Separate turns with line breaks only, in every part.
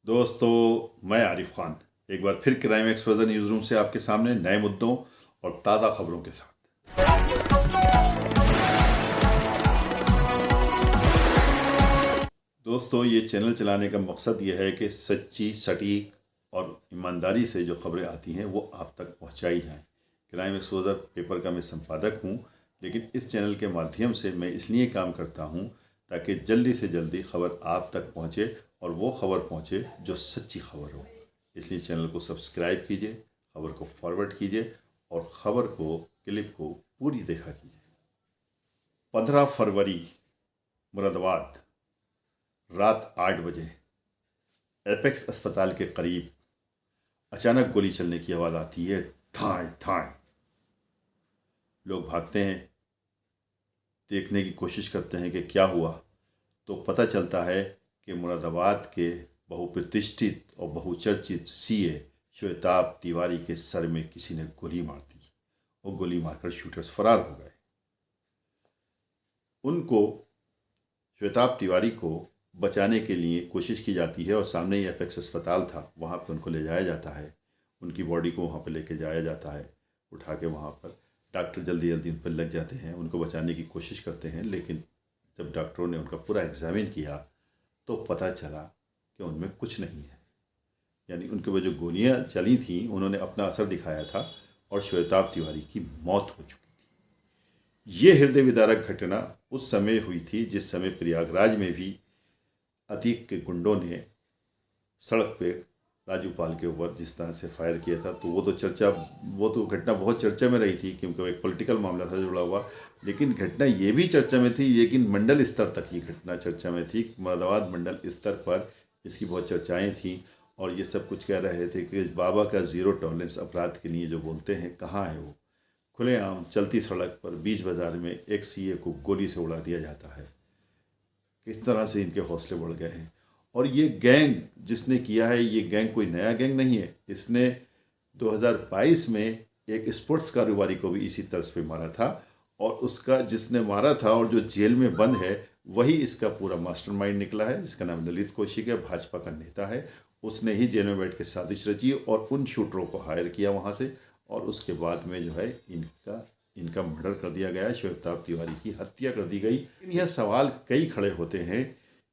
दोस्तों, मैं आरिफ खान एक बार फिर क्राइम एक्सपोजर न्यूज़ रूम से आपके सामने नए मुद्दों और ताज़ा खबरों के साथ। दोस्तों, ये चैनल चलाने का मकसद ये है कि सच्ची, सटीक और ईमानदारी से जो खबरें आती हैं वो आप तक पहुंचाई जाएं। क्राइम एक्सपोजर पेपर का मैं संपादक हूं, लेकिन इस चैनल के माध्यम से मैं इसलिए काम करता हूं ताकि जल्दी से जल्दी खबर आप तक पहुंचे और वो खबर पहुंचे जो सच्ची खबर हो। इसलिए चैनल को सब्सक्राइब कीजिए, खबर को फॉरवर्ड कीजिए और ख़बर को, क्लिप को पूरी देखा कीजिए। 15 फरवरी मुरादाबाद, रात 8 बजे एपेक्स अस्पताल के करीब अचानक गोली चलने की आवाज़ आती है। ठाई ठाई लोग भागते हैं, देखने की कोशिश करते हैं कि क्या हुआ। तो पता चलता है कि मुरादाबाद के बहुप्रतिष्ठित और बहुचर्चित सीए श्वेताब तिवारी के सर में किसी ने गोली मार दी और गोली मारकर शूटर्स फरार हो गए। उनको, श्वेताब तिवारी को बचाने के लिए कोशिश की जाती है और सामने ही एपेक्स अस्पताल था, वहाँ पर उनको ले जाया जाता है। उनकी बॉडी को वहाँ पर लेके जाया जाता है, उठा के वहाँ पर डॉक्टर जल्दी जल्दी उन पर लग जाते हैं, उनको बचाने की कोशिश करते हैं। लेकिन जब डॉक्टरों ने उनका पूरा एग्जामिन किया तो पता चला कि उनमें कुछ नहीं है। यानी उनके वो जो गोलियाँ चली थी उन्होंने अपना असर दिखाया था और श्वेताब तिवारी की मौत हो चुकी थी। ये हृदय विदारक घटना उस समय हुई थी जिस समय प्रयागराज में भी अतीक के गुंडों ने सड़क पे राजू पाल के ऊपर जिस तरह से फायर किया था। तो वो तो घटना बहुत चर्चा में रही थी क्योंकि वो एक पॉलिटिकल मामला था जुड़ा हुआ। लेकिन घटना ये भी चर्चा में थी, लेकिन मंडल स्तर तक ये घटना चर्चा में थी। मुरादाबाद मंडल स्तर पर इसकी बहुत चर्चाएं थी और ये सब कुछ कह रहे थे कि इस बाबा का ज़ीरो टॉलरेंस अपराध के लिए जो बोलते हैं, कहाँ है वो। खुलेआम चलती सड़क पर बीच बाजार में एक सीए को गोली से उड़ा दिया जाता है। किस तरह से इनके हौसले बढ़ गए हैं। और ये गैंग जिसने किया है, ये गैंग कोई नया गैंग नहीं है। इसने 2022 में एक स्पोर्ट्स कारोबारी को भी इसी तर्ज पे मारा था और उसका जिसने मारा था और जो जेल में बंद है वही इसका पूरा मास्टरमाइंड निकला है, जिसका नाम ललित कौशिक है, भाजपा का नेता है। उसने ही जेल में बैठ के साजिश रची और उन शूटरों को हायर किया वहाँ से, और उसके बाद में जो है इनका मर्डर कर दिया गया, श्वेताब तिवारी की हत्या कर दी गई। यह सवाल कई खड़े होते हैं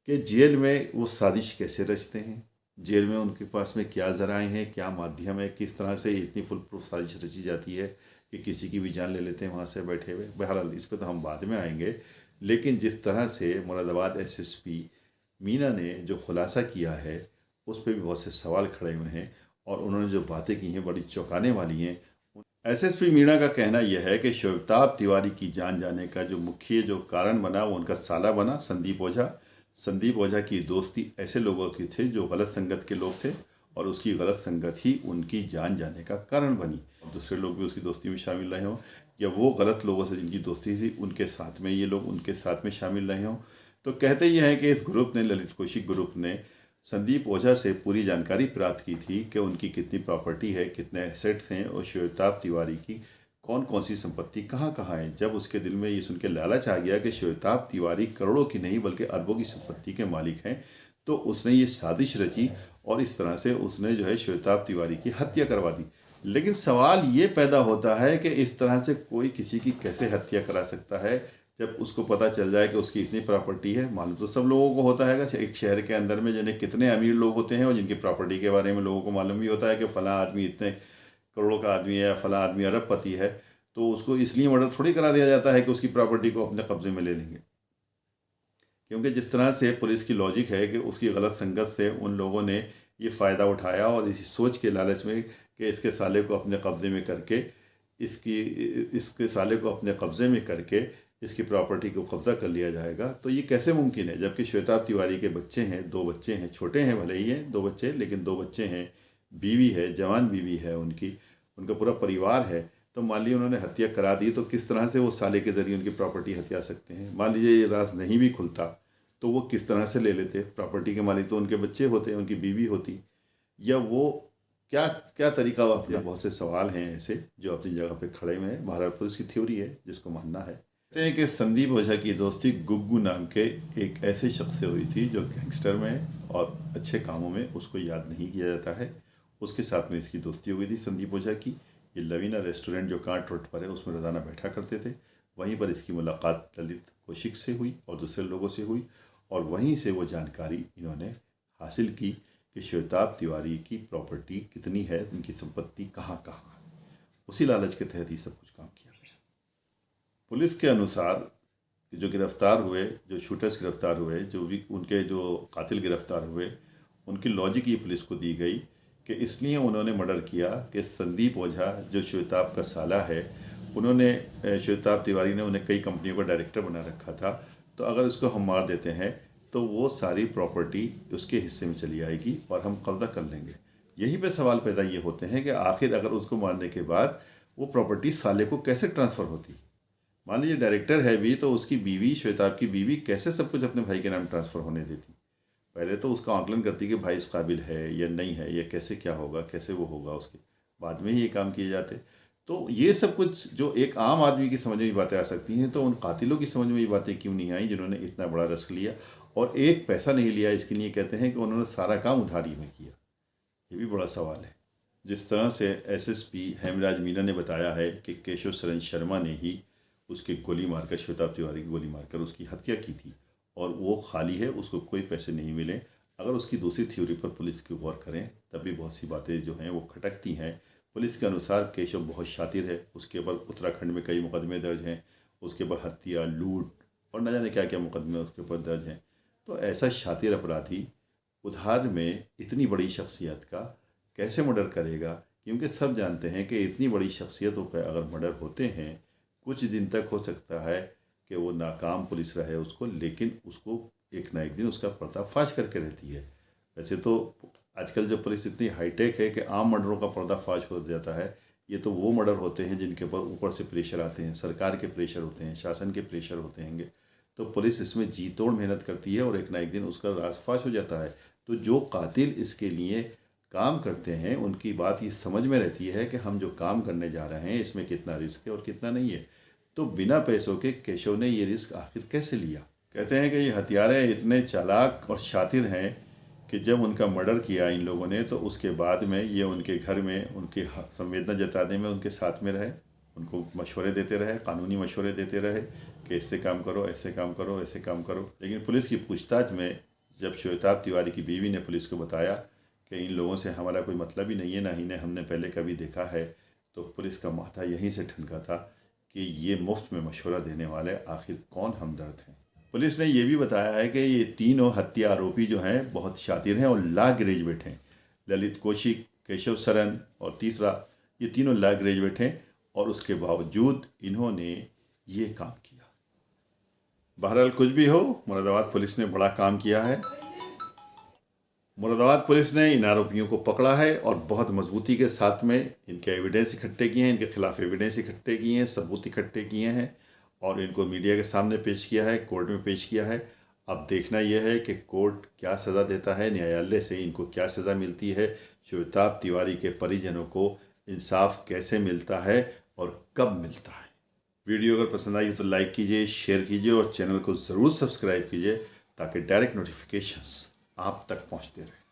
कि जेल में वो साजिश कैसे रचते हैं, जेल में उनके पास में क्या ज़राए हैं, क्या माध्यम है, किस तरह से इतनी फुल प्रूफ साजिश रची जाती है कि किसी की भी जान ले लेते हैं वहाँ से बैठे हुए। बहरहाल इस पर तो हम बाद में आएंगे। लेकिन जिस तरह से मुरादाबाद एसएसपी मीना ने जो खुलासा किया है उस पर भी बहुत से सवाल खड़े हुए हैं और उन्होंने जो बातें की हैं बड़ी चौंकाने वाली हैं। एसएसपी मीणा का कहना यह है कि श्वेताब तिवारी की जान जाने का जो मुख्य जो कारण बना वो उनका साला बना, संदीप ओझा। संदीप ओझा की दोस्ती ऐसे लोगों की थी जो गलत संगत के लोग थे और उसकी गलत संगत ही उनकी जान जाने का कारण बनी। दूसरे लोग भी उसकी दोस्ती में शामिल रहे हों या वो गलत लोगों से जिनकी दोस्ती थी उनके साथ में ये लोग उनके साथ में शामिल रहे हों। तो कहते ये हैं कि इस ग्रुप ने, ललित कौशिक ग्रुप ने संदीप ओझा से पूरी जानकारी प्राप्त की थी कि उनकी कितनी प्रॉपर्टी है, कितने एसेट्स हैं और श्वेताब तिवारी की कौन कौन सी संपत्ति कहाँ कहाँ है। जब उसके दिल में ये सुन के लालच आ गया कि श्वेताब तिवारी करोड़ों की नहीं बल्कि अरबों की संपत्ति के मालिक हैं, तो उसने ये साजिश रची और इस तरह से उसने जो है श्वेताब तिवारी की हत्या करवा दी। लेकिन सवाल ये पैदा होता है कि इस तरह से कोई किसी की कैसे हत्या करा सकता है जब उसको पता चल जाए कि उसकी इतनी प्रॉपर्टी है। मालूम तो सब लोगों को होता है एक शहर के अंदर में जिन्हें कितने अमीर लोग होते हैं और जिनकी प्रॉपर्टी के बारे में लोगों को मालूम भी होता है कि फ़लाँ आदमी इतने करोड़ों का आदमी है या फ़लाँ आदमी अरबपति है। तो उसको इसलिए मर्डर थोड़ी करा दिया जाता है कि उसकी प्रॉपर्टी को अपने कब्जे में ले लेंगे, क्योंकि जिस तरह से पुलिस की लॉजिक है कि उसकी गलत संगत से उन लोगों ने ये फ़ायदा उठाया और इसी सोच के लालच में कि इसके साले को अपने कब्ज़े में करके इसके साले को अपने कब्ज़े में करके इसकी प्रॉपर्टी को कब्ज़ा कर लिया जाएगा। तो ये कैसे मुमकिन है जबकि श्वेताब तिवारी के बच्चे हैं, 2 बच्चे हैं, छोटे हैं भले ही हैं 2 बच्चे, लेकिन 2 बच्चे हैं, बीवी है, जवान बीवी है उनकी, उनका पूरा परिवार है। तो मान लीजिए उन्होंने हत्या करा दी तो किस तरह से वो साले के ज़रिए उनकी प्रॉपर्टी हत्या सकते हैं। मान लीजिए ये राज नहीं भी खुलता तो वो किस तरह से ले लेते। प्रॉपर्टी के मालिक तो उनके बच्चे होते, उनकी बीवी होती, या वो क्या क्या तरीका अपने। बहुत से सवाल हैं ऐसे जो अपनी जगह पे खड़े हुए हैं। भारत पुलिस की थ्योरी है जिसको मानना है। कहते हैं कि संदीप ओझा की दोस्ती गुग्गू नाम के एक ऐसे शख्स से हुई थी जो गैंगस्टर में है और अच्छे कामों में उसको याद नहीं किया जाता है। उसके साथ में इसकी दोस्ती हो गई थी संदीप ओझा की। ये लवीना रेस्टोरेंट जो कांट रोड पर है उसमें रोज़ाना बैठा करते थे। वहीं पर इसकी मुलाकात ललित कौशिक से हुई और दूसरे लोगों से हुई, और वहीं से वो जानकारी इन्होंने हासिल की कि श्वेताब तिवारी की प्रॉपर्टी कितनी है, उनकी संपत्ति कहाँ कहाँ है। उसी लालच के तहत ये सब कुछ काम किया गया। पुलिस के अनुसार जो गिरफ्तार हुए, जो शूटर्स गिरफ्तार हुए, जो भी उनके जो कातिल गिरफ्तार हुए, उनकी लॉजिक ये पुलिस को दी गई कि इसलिए उन्होंने मर्डर किया कि संदीप ओझा जो श्वेताब का साला है, उन्होंने श्वेताब तिवारी ने उन्हें कई कंपनियों का डायरेक्टर बना रखा था, तो अगर उसको हम मार देते हैं तो वो सारी प्रॉपर्टी उसके हिस्से में चली आएगी और हम कब्जा कर लेंगे। यहीं पे सवाल पैदा ये होते हैं कि आखिर अगर उसको मारने के बाद वो प्रॉपर्टी साले को कैसे ट्रांसफ़र होती। मान लीजिए डायरेक्टर है भी, तो उसकी बीवी, श्वेताब की बीवी, कैसे सब कुछ अपने भाई के नाम ट्रांसफ़र होने देती। पहले तो उसका आकलन करती कि भाई इस काबिल है या नहीं है, या कैसे क्या होगा, कैसे वो होगा, उसके बाद में ही ये काम किए जाते। तो ये सब कुछ जो एक आम आदमी की समझ में ये बातें आ सकती हैं, तो उन कातिलों की समझ में ये बातें क्यों नहीं आई जिन्होंने इतना बड़ा रिस्क लिया और एक पैसा नहीं लिया। इसके लिए कहते हैं कि उन्होंने सारा काम उधारी में किया। ये भी बड़ा सवाल है। जिस तरह से एसएसपी हेमराज मीना ने बताया है कि केशव सरन शर्मा ने ही उसकी गोली मारकर, श्वेताब तिवारी की गोली मारकर उसकी हत्या की थी और वो खाली है, उसको कोई पैसे नहीं मिले। अगर उसकी दूसरी थ्योरी पर पुलिस की गौर करें तब भी बहुत सी बातें जो हैं वो खटकती हैं। पुलिस के अनुसार केशव बहुत शातिर है, उसके ऊपर उत्तराखंड में कई मुकदमे दर्ज हैं, उसके ऊपर हत्या, लूट और न जाने क्या क्या मुकदमे उसके ऊपर दर्ज हैं। तो ऐसा शातिर अपराधी उधार में इतनी बड़ी शख्सियत का कैसे मर्डर करेगा? क्योंकि सब जानते हैं कि इतनी बड़ी शख्सियतों का अगर मर्डर होते हैं, कुछ दिन तक हो सकता है कि वो नाकाम पुलिस रहे उसको, लेकिन उसको एक ना एक दिन उसका पर्दाफाश करके रहती है। वैसे तो आजकल जो पुलिस इतनी हाईटेक है कि आम मर्डरों का पर्दाफाश हो जाता है। ये तो वो मर्डर होते हैं जिनके ऊपर से प्रेशर आते हैं, सरकार के प्रेशर होते हैं, शासन के प्रेशर होते हैं। तो पुलिस इसमें जी तोड़ मेहनत करती है और एक ना एक दिन उसका राजफाश हो जाता है। तो जो कातिल इसके लिए काम करते हैं उनकी बात ये समझ में रहती है कि हम जो काम करने जा रहे हैं इसमें कितना रिस्क है और कितना नहीं है। तो बिना पैसों के केशव ने ये रिस्क आखिर कैसे लिया? कहते हैं कि ये हत्यारे इतने चालाक और शातिर हैं कि जब उनका मर्डर किया इन लोगों ने, तो उसके बाद में ये उनके घर में उनकी संवेदना जताने में उनके साथ में रहे, उनको मशवरे देते रहे, कानूनी मशवरे देते रहे कि इससे काम करो, ऐसे काम करो, ऐसे काम करो। लेकिन पुलिस की पूछताछ में जब श्वेताब तिवारी की बीवी ने पुलिस को बताया कि इन लोगों से हमारा कोई मतलब ही नहीं है, ना ही ने हमने पहले कभी देखा है, तो पुलिस का माथा यहीं से ठनका था कि ये मुफ्त में मशवरा देने वाले आखिर कौन हमदर्द हैं। पुलिस ने ये भी बताया है कि ये तीनों हत्या आरोपी जो हैं बहुत शातिर हैं और लॉ ग्रेजुएट हैं। ललित कौशिक, केशव सरन और तीसरा, ये तीनों लॉ ग्रेजुएट हैं और उसके बावजूद इन्होंने ये काम किया। बहरहाल कुछ भी हो, मुरादाबाद पुलिस ने बड़ा काम किया है। मुरादाबाद पुलिस ने इन आरोपियों को पकड़ा है और बहुत मजबूती के साथ में इनके एविडेंस इकट्ठे किए हैं, इनके खिलाफ एविडेंस इकट्ठे किए हैं, सबूत इकट्ठे किए हैं और इनको मीडिया के सामने पेश किया है, कोर्ट में पेश किया है। अब देखना यह है कि कोर्ट क्या सज़ा देता है, न्यायालय से इनको क्या सज़ा मिलती है, श्वेताब तिवारी के परिजनों को इंसाफ कैसे मिलता है और कब मिलता है। वीडियो अगर पसंद आई हो तो लाइक कीजिए, शेयर कीजिए और चैनल को ज़रूर सब्सक्राइब कीजिए ताकि डायरेक्ट नोटिफिकेशंस आप तक पहुंचते रहे।